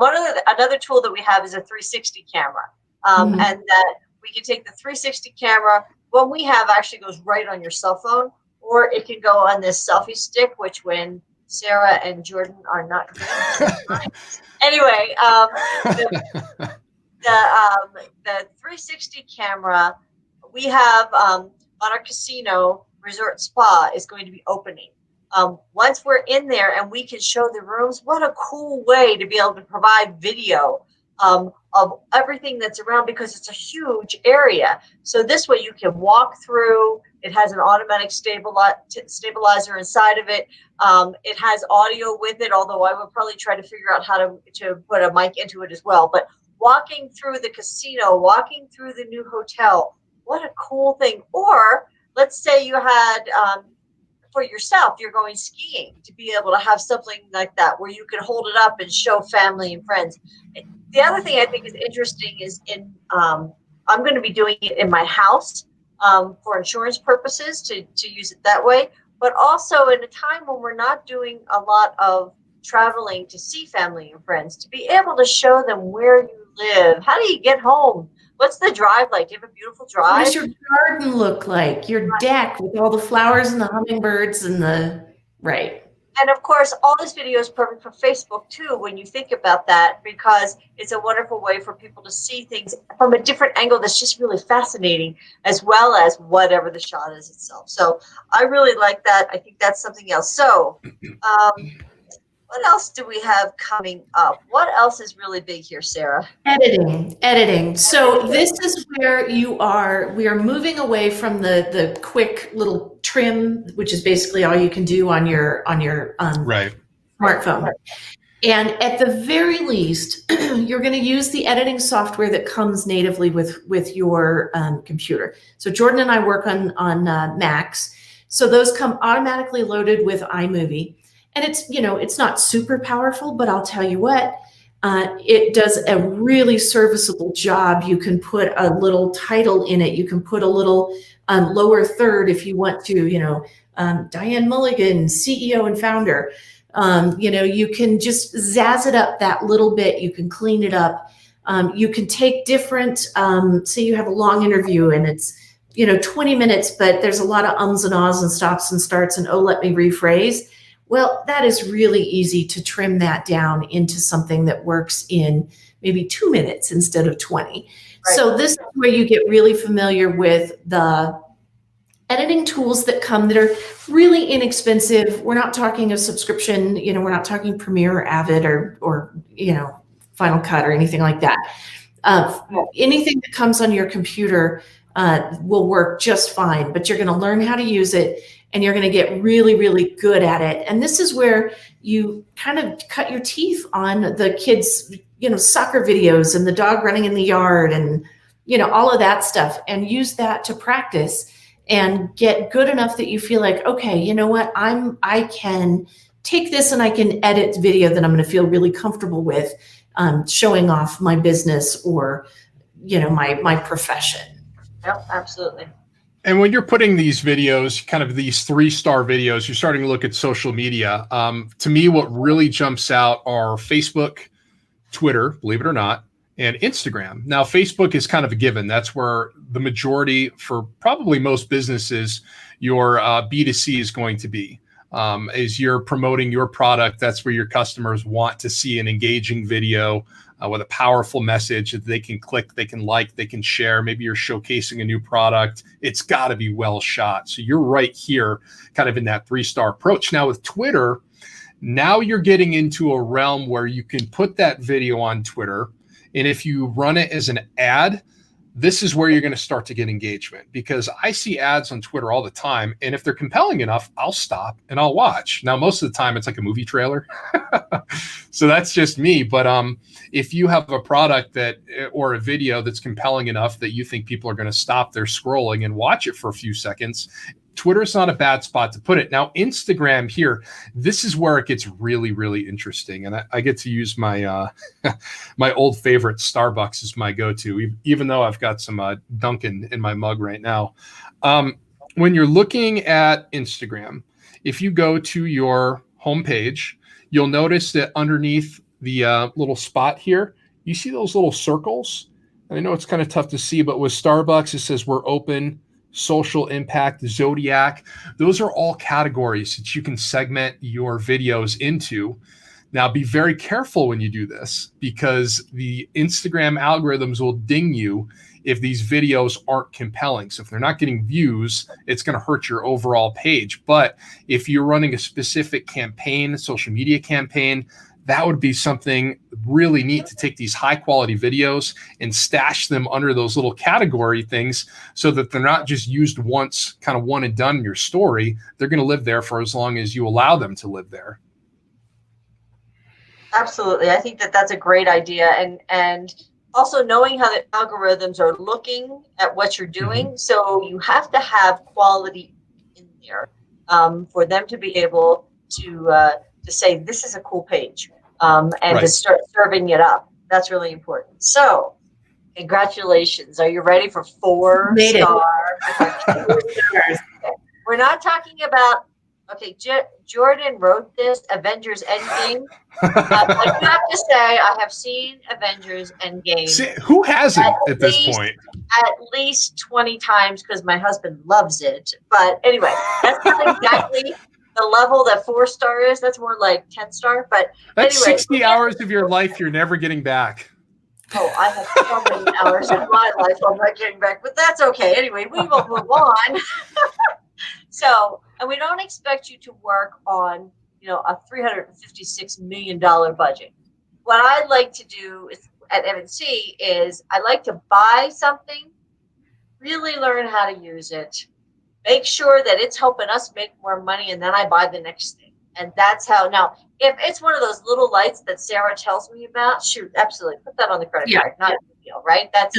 another tool that we have is a 360 camera. And that we can take the 360 camera, one we have actually goes right on your cell phone, or it can go on this selfie stick, which when Sarah and Jordan are not anyway, the 360 camera we have on our casino resort spa is going to be opening. Once we're in there and we can show the rooms, what a cool way to be able to provide video of everything that's around, because it's a huge area. So this way you can walk through. It has an automatic stabilizer inside of it. It has audio with it, although I would probably try to figure out how to put a mic into it as well. But walking through the casino, walking through the new hotel, what a cool thing. Or let's say you had, for yourself, you're going skiing, to be able to have something like that where you can hold it up and show family and friends. The other thing I think is interesting is I'm going to be doing it in my house for insurance purposes to use it that way, but also in a time when we're not doing a lot of traveling to see family and friends, to be able to show them where you live. How do you get home? What's the drive like? Do you have a beautiful drive? What does your garden look like? Your deck with all the flowers and the hummingbirds and right. And of course, all this video is perfect for Facebook too, when you think about that, because it's a wonderful way for people to see things from a different angle that's just really fascinating, as well as whatever the shot is itself. So I really like that. I think that's something else. So what else do we have coming up? What else is really big here, Sarah? Editing. So this is where we are moving away from the quick little trim, which is basically all you can do on your right. smartphone. And at the very least, you're going to use the editing software that comes natively with your computer. So Jordan and I work on Macs. So those come automatically loaded with iMovie. And it's not super powerful, but I'll tell you what, it does a really serviceable job. You can put a little title in it. You can put a little lower third if you want to, Diane Mulligan, CEO and founder. You can just zazz it up that little bit. You can clean it up. You can take different, say you have a long interview and it's, 20 minutes, but there's a lot of ums and ahs and stops and starts and, oh, let me rephrase. Well, that is really easy to trim that down into something that works in maybe 2 minutes instead of 20. Right. So this is where you get really familiar with the editing tools that come that are really inexpensive. We're not talking a subscription, we're not talking Premiere or Avid or Final Cut or anything like that. Anything that comes on your computer will work just fine, but you're going to learn how to use it. And you're going to get really, really good at it. And this is where you kind of cut your teeth on the kids, soccer videos and the dog running in the yard and, all of that stuff, and use that to practice and get good enough that you feel like, okay, you know what, I can take this and I can edit video that I'm going to feel really comfortable with, showing off my business or, my profession. Yep, absolutely. And when you're putting these videos, kind of these 3-star videos, you're starting to look at social media. To me, what really jumps out are Facebook, Twitter, believe it or not, and Instagram. Now, Facebook is kind of a given. That's where the majority, for probably most businesses, your B2C is going to be. As you're promoting your product, that's where your customers want to see an engaging video with a powerful message that they can click, they can like, they can share. Maybe you're showcasing a new product. It's got to be well shot. So you're right here, kind of in that 3-star approach. Now with Twitter, now you're getting into a realm where you can put that video on Twitter. And if you run it as an ad, this is where you're going to start to get engagement, because I see ads on Twitter all the time. And if they're compelling enough, I'll stop and I'll watch. Now, most of the time it's like a movie trailer. So that's just me. But if you have a product or a video that's compelling enough that you think people are going to stop their scrolling and watch it for a few seconds, Twitter's not a bad spot to put it. Now, Instagram here, this is where it gets really, really interesting. And I get to use my my old favorite Starbucks as my go-to, even though I've got some Dunkin' in my mug right now. When you're looking at Instagram, if you go to your homepage, you'll notice that underneath the little spot here, you see those little circles? I know it's kind of tough to see, but with Starbucks, it says we're open, social impact, Zodiac. Those are all categories that you can segment your videos into. Now, be very careful when you do this, because the Instagram algorithms will ding you if these videos aren't compelling. So if they're not getting views, it's going to hurt your overall page. But if you're running a specific campaign, social media campaign, that would be something really neat to take these high quality videos and stash them under those little category things so that they're not just used once, kind of one and done in your story. They're going to live there for as long as you allow them to live there. Absolutely. I think that that's a great idea. And also knowing how the algorithms are looking at what you're doing. Mm-hmm. So you have to have quality in there for them to be able to say, this is a cool page. And Right. to start serving it up. That's really important. So, congratulations. Are you ready for 4-star? We're not talking about, okay, Jordan wrote this, Avengers Endgame. I have to say, I have seen Avengers Endgame. See, who hasn't at this least- point? At least 20 times because my husband loves it. But anyway, that's not exactly the level that 4-star is. That's more like 10-star. But That's anyway, 60 hours of your life you're never getting back. oh, I have so many hours in my life I'm not getting back, but that's okay. Anyway, we will move on. So, and we don't expect you to work on, a $356 million budget. What I like to do is, at M&C is I like to buy something, really learn how to use it, make sure that it's helping us make more money, and then I buy the next thing. And that's how, now, if it's one of those little lights that Sarah tells me about, shoot, absolutely, put that on the credit card. Not a big deal, right? That's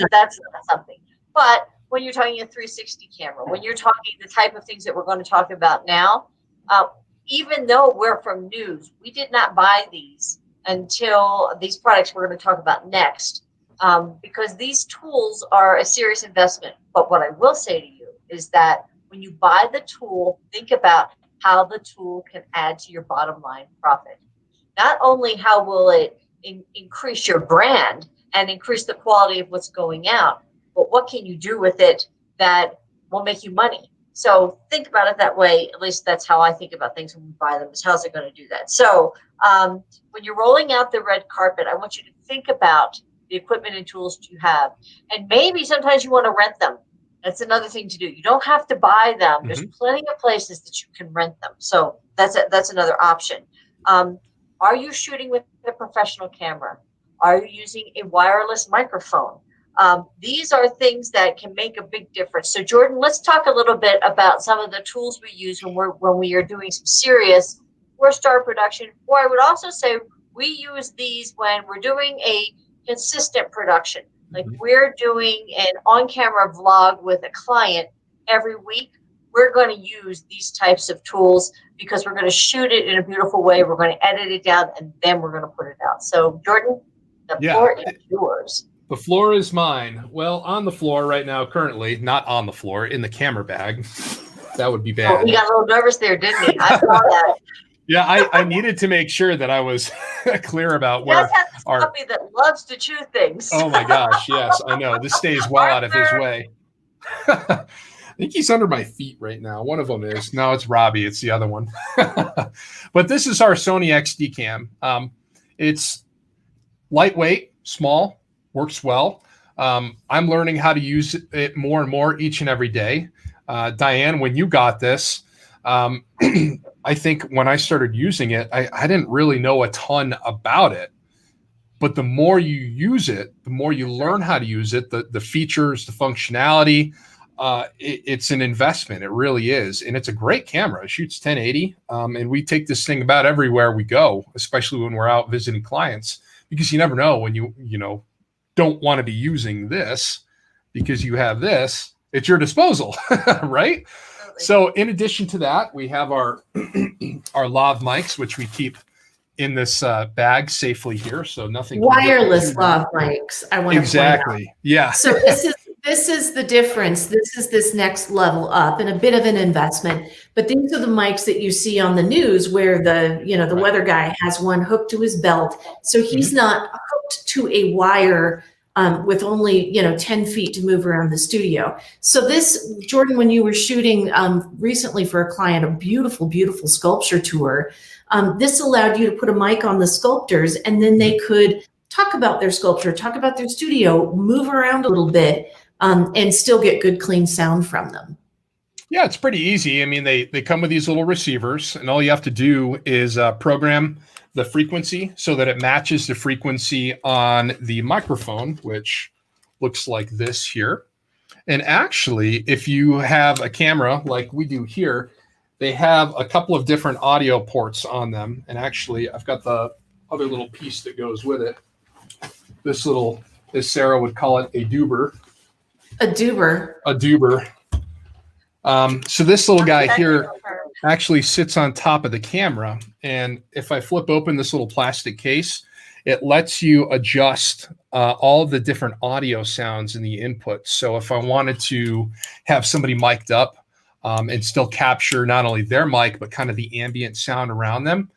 something. But when you're talking a 360 camera, when you're talking the type of things that we're going to talk about now, even though we're from news, we did not buy these until these products we're going to talk about next, because these tools are a serious investment. But what I will say to you is that when you buy the tool, think about how the tool can add to your bottom line profit. Not only how will it increase your brand and increase the quality of what's going out, but what can you do with it that will make you money? So think about it that way. At least that's how I think about things when we buy them, is how's it going to do that? So when you're rolling out the red carpet, I want you to think about the equipment and tools you have. And maybe sometimes you want to rent them. That's another thing to do. You don't have to buy them. There's plenty of places that you can rent them. So that's another option. Are you shooting with a professional camera? Are you using a wireless microphone? These are things that can make a big difference. So Jordan, let's talk a little bit about some of the tools we use when we are doing some serious 4-star production. Or I would also say we use these when we're doing a consistent production. Like we're doing an on-camera vlog with a client every week. We're going to use these types of tools because we're going to shoot it in a beautiful way. We're going to edit it down, and then we're going to put it out. So Jordan, the floor is yours. The floor is mine. Well, on the floor right now, currently, not on the floor, in the camera bag. That would be bad. Oh, he got a little nervous there, didn't he? I saw that. Yeah, I needed to make sure that I was clear about He where does have this our. puppy that loves to chew things. Oh my gosh, yes, I know. This stays well out of his way. I think he's under my feet right now. One of them is. No, it's Robbie. It's the other one. But this is our Sony XD Cam. It's lightweight, small, works well. I'm learning how to use it more and more each and every day. Diane, when you got this, I think when I started using it, I didn't really know a ton about it. But the more you use it, the more you learn how to use it, the features, the functionality, it's an investment. It really is. And it's a great camera. It shoots 1080. And we take this thing about everywhere we go, especially when we're out visiting clients, because you never know when you don't want to be using this because you have this at your disposal, right? So in addition to that, we have our our lav mics, which we keep in this bag safely here, so nothing can get Wireless too- lav mics, I want to point out. Exactly. Yeah. So this is the difference. This is this next level up and a bit of an investment. But these are the mics that you see on the news where the Right. weather guy has one hooked to his belt. So he's not hooked to a wire with only 10 feet to move around the studio. So this, Jordan, when you were shooting recently for a client, a beautiful, beautiful sculpture tour, this allowed you to put a mic on the sculptors and then they could talk about their sculpture, talk about their studio, move around a little bit, and still get good, clean sound from them. Yeah, it's pretty easy. I mean, they come with these little receivers, and all you have to do is program the frequency so that it matches the frequency on the microphone, which looks like this here. And actually, if you have a camera like we do here, they have a couple of different audio ports on them. And actually, I've got the other little piece that goes with it. This little, as Sarah would call it, a doober. A doober. A doober. So this little guy here Technical term. actually sits on top of the camera. And if I flip open this little plastic case, it lets you adjust all of the different audio sounds in the input. So if I wanted to have somebody mic'd up and still capture not only their mic, but kind of the ambient sound around them,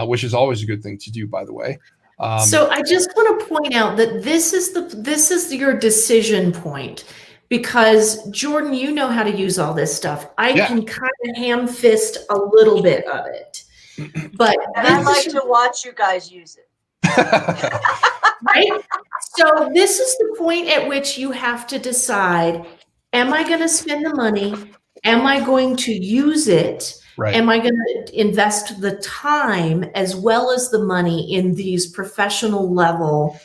which is always a good thing to do, by the way. So I just want to point out that this is your decision point, because Jordan, you know how to use all this stuff. I can kind of ham fist a little bit of it, but And I like to watch you guys use it. right? So this is the point at which you have to decide, am I going to spend the money? Am I going to use it? Right. Am I going to invest the time as well as the money in these professional level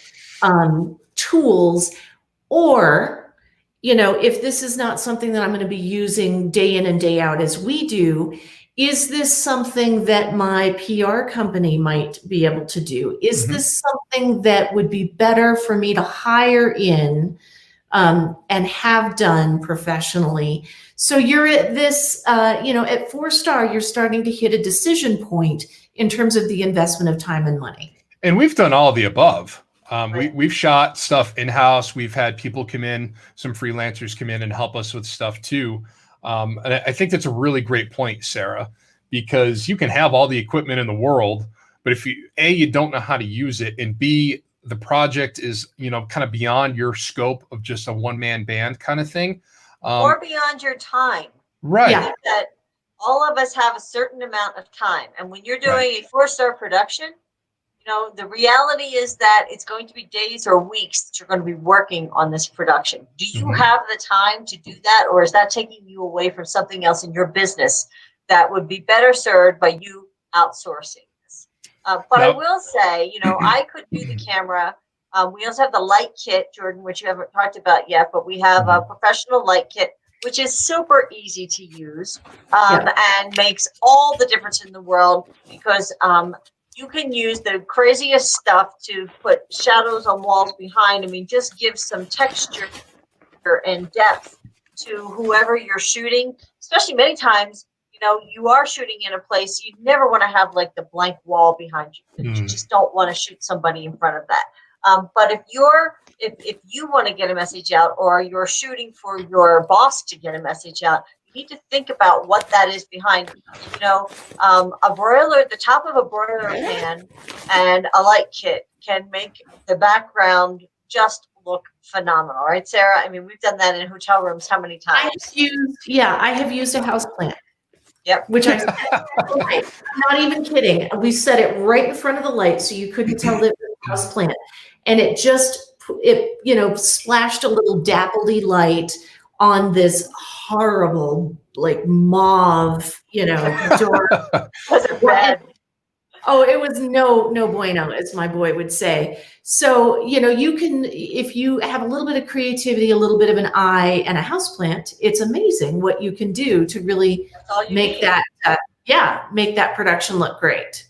tools? Or, if this is not something that I'm going to be using day in and day out as we do, is this something that my PR company might be able to do? Is this something that would be better for me to hire in and have done professionally? So you're at this, at 4-star, you're starting to hit a decision point in terms of the investment of time and money. And we've done all of the above. Right. We've shot stuff in-house. We've had people come in, some freelancers come in and help us with stuff too. And I think that's a really great point, Sarah, because you can have all the equipment in the world, but if you don't know how to use it, and B, the project is, kind of beyond your scope of just a one-man band kind of thing. Or beyond your time. Right. Yeah. I think that all of us have a certain amount of time. And when you're doing a 4-star production, the reality is that it's going to be days or weeks that you're going to be working on this production. Do you have the time to do that? Or is that taking you away from something else in your business that would be better served by you outsourcing this? But I will say, I could do the camera. We also have the light kit, Jordan, which you haven't talked about yet, but we have a professional light kit, which is super easy to use and makes all the difference in the world, because you can use the craziest stuff to put shadows on walls behind. I mean, just give some texture and depth to whoever you're shooting, especially many times, you are shooting in a place you never want to have like the blank wall behind you. You just don't want to shoot somebody in front of that. But if you want to get a message out, or you're shooting for your boss to get a message out, you need to think about what that is behind. A broiler, the top of a broiler pan and a light kit can make the background just look phenomenal, right, Sarah? I mean, we've done that in hotel rooms how many times? I have used a houseplant. Yep. Which I'm not even kidding. We set it right in front of the light so you couldn't tell that it was a house plant. And it splashed a little dappledy light on this horrible, like mauve, door. Was it red? Oh, it was no bueno, as my boy would say. So, you can, if you have a little bit of creativity, a little bit of an eye, and a houseplant, it's amazing what you can do to really make that, make that production look great.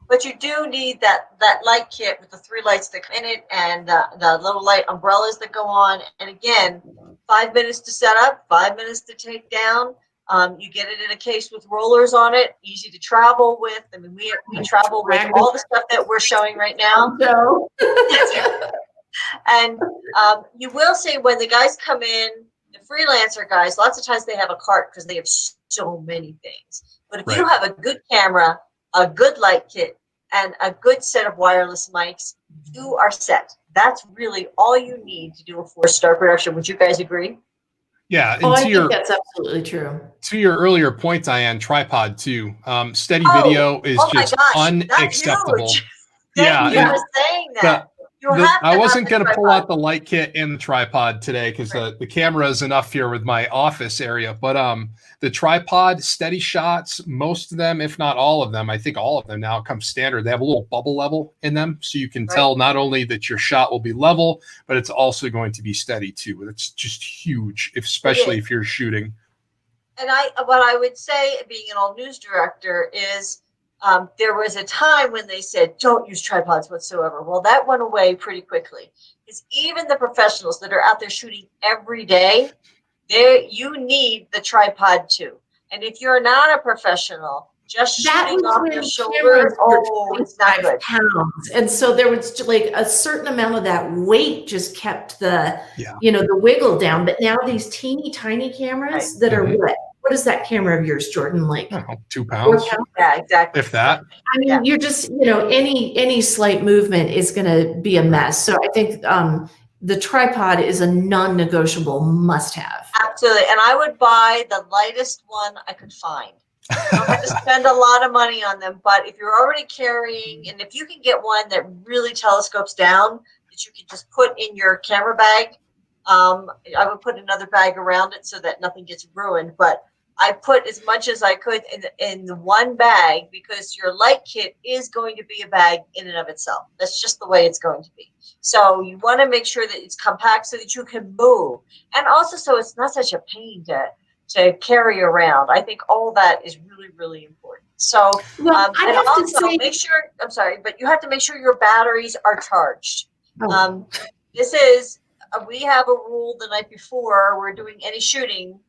But you do need that light kit with the 3 lights that come in it, and the little light umbrellas that go on. And again, 5 minutes to set up, 5 minutes to take down. You get it in a case with rollers on it, easy to travel with. I mean, we travel with all the stuff that we're showing right now. No. And you will see when the guys come in, the freelancer guys, lots of times they have a cart because they have so many things. But if you have a good camera, a good light kit, and a good set of wireless mics, you are set. That's really all you need to do a 4-star production. Would you guys agree? Yeah. Oh, I think that's absolutely true. To your earlier point, Diane, tripod too. Steady video is just unacceptable. Thank you for saying that. I wasn't going to pull out the light kit and the tripod today because the camera is enough here with my office area. But the tripod, steady shots, most of them, if not all of them, I think all of them now come standard. They have a little bubble level in them, so you can tell not only that your shot will be level, but it's also going to be steady too. It's just huge, especially if you're shooting. And what I would say, being an old news director, is there was a time when they said, don't use tripods whatsoever. Well, that went away pretty quickly. Because even the professionals that are out there shooting every day, you need the tripod too. And if you're not a professional, just shooting off your shoulder, it's not good. Pounds. And so there was like a certain amount of that weight just kept the, the wiggle down. But now these teeny tiny cameras that are what is that camera of yours, Jordan? Like 2 pounds? Yeah, exactly. If that. I mean, you're just, any slight movement is going to be a mess. So I think the tripod is a non-negotiable must-have. Absolutely. And I would buy the lightest one I could find. You don't have to spend a lot of money on them, but if you're already carrying, and if you can get one that really telescopes down, that you can just put in your camera bag, I would put another bag around it so that nothing gets ruined. But I put as much as I could in the one bag, because your light kit is going to be a bag in and of itself. That's just the way it's going to be. So you want to make sure that it's compact so that you can move, and also so it's not such a pain to carry around. I think all that is really, really important. So, and also make sure, I'm sorry, but you have to make sure your batteries are charged. We have a rule the night before we're doing any shooting.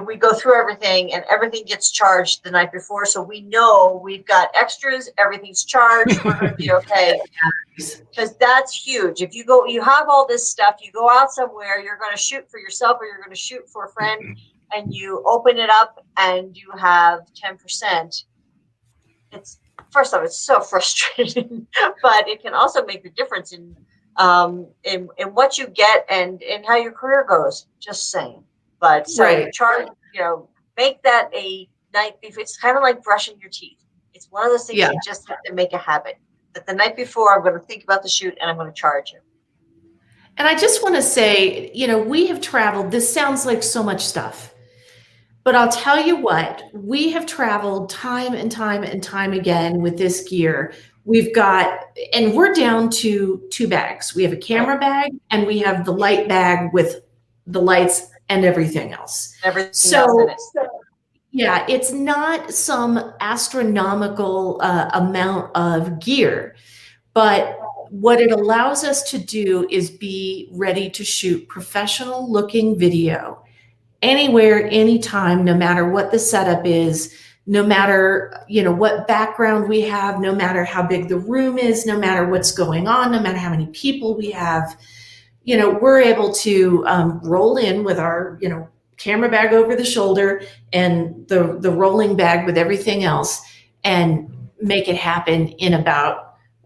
We go through everything, and everything gets charged the night before, so we know we've got extras, everything's charged, we're going to be okay. Because that's huge. If you have all this stuff, you go out somewhere, you're going to shoot for yourself or you're going to shoot for a friend, and you open it up and you have 10%. It's, first off, it's so frustrating, but it can also make the difference in what you get and in how your career goes. Just saying. But so charge, make that a night before. It's kind of like brushing your teeth. It's one of those things you just have to make a habit. That the night before, I'm going to think about the shoot and I'm going to charge it. And I just want to say, we have traveled. This sounds like so much stuff, but I'll tell you what, we have traveled time and time and time again with this gear. We've got, and we're down to 2 bags. We have a camera bag and we have the light bag with the lights and everything else. Yeah, it's not some astronomical amount of gear, but what it allows us to do is be ready to shoot professional looking video anywhere, anytime, no matter what the setup is, no matter, what background we have, no matter how big the room is, no matter what's going on, no matter how many people we have. We're able to roll in with our, camera bag over the shoulder and the rolling bag with everything else and make it happen in about,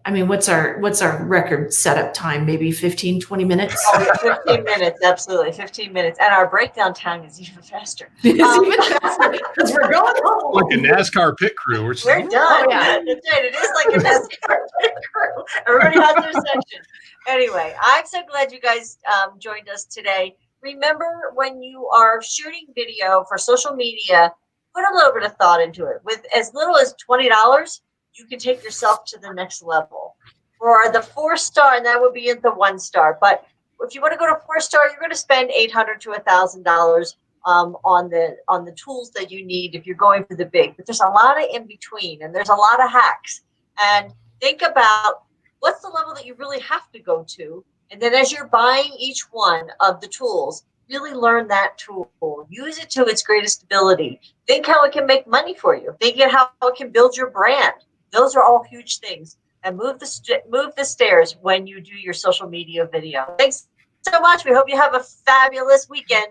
what's our record setup time? Maybe 15, 20 minutes? 15 minutes, absolutely. 15 minutes. And our breakdown time is even faster. It's even faster because we're going home. Like a NASCAR pit crew. We're done. Oh, yeah. That's right. It is like a NASCAR pit crew. Everybody has their section. Anyway, I'm so glad you guys joined us today. Remember, when you are shooting video for social media, put a little bit of thought into it. With as little as $20, you can take yourself to the next level. For the 4-star, and that would be at the 1-star. But if you want to go to 4-star, you're going to spend $800 to $1,000 on the tools that you need if you're going for the big. But there's a lot of in between, and there's a lot of hacks. And think about what's the level that you really have to go to. And then as you're buying each one of the tools, really learn that tool. Use it to its greatest ability. Think how it can make money for you. Think how it can build your brand. Those are all huge things. And move the stairs when you do your social media video. Thanks so much. We hope you have a fabulous weekend.